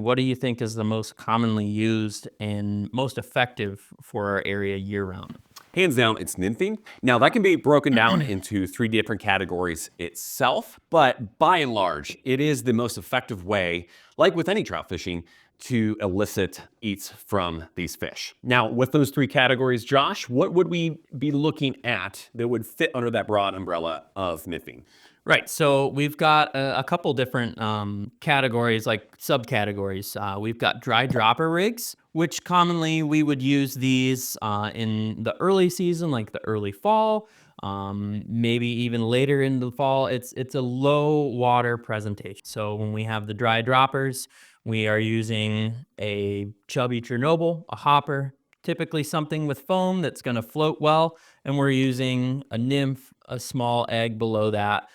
What do you think is the most commonly used and most effective for our area year round? Hands down, it's nymphing. Now, that can be broken down into 3 different categories itself, but by and large, it is the most effective way, like with any trout fishing, to elicit eats from these fish. Now, with those 3 categories, Josh, what would we be looking at that would fit under that broad umbrella of nymphing? Right. So we've got a couple different categories, like subcategories. We've got dry dropper rigs, which commonly we would use these in the early season, like the early fall, maybe even later in the fall. It's a low water presentation. So when we have the dry droppers, we are using a chubby Chernobyl, a hopper, typically something with foam that's going to float well, and we're using a nymph, a small egg below that.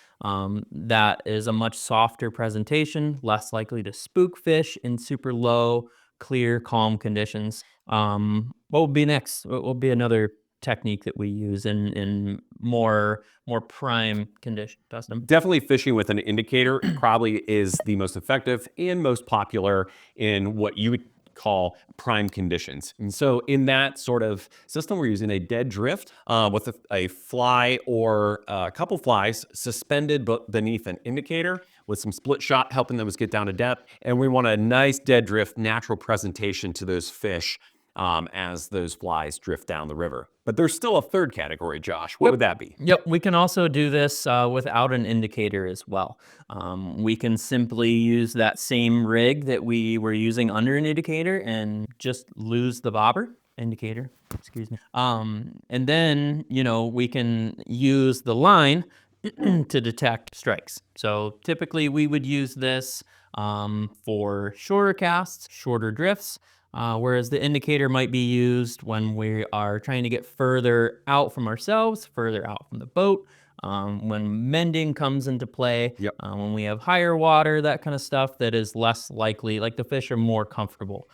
That is a much softer presentation, less likely to spook fish in super low, clear, calm conditions. What will be next? What will be another technique that we use in more prime condition, Dustin? Definitely fishing with an indicator probably is the most effective and most popular in what you would call prime conditions. And so in that sort of system, we're using a dead drift with a fly or a couple flies suspended beneath an indicator with some split shot helping them get down to depth. And we want a nice dead drift, natural presentation to those fish as those flies drift down the river. But there's still a third category, Josh. What would that be? Yep, we can also do this without an indicator as well. We can simply use that same rig that we were using under an indicator and just lose the bobber indicator, excuse me. And then, we can use the line to detect strikes. So typically we would use this for shorter casts, shorter drifts, whereas the indicator might be used when we are trying to get further out from ourselves, further out from the boat, when mending comes into play, Yep. when we have higher water, that kind of stuff that is less likely, like the fish are more comfortable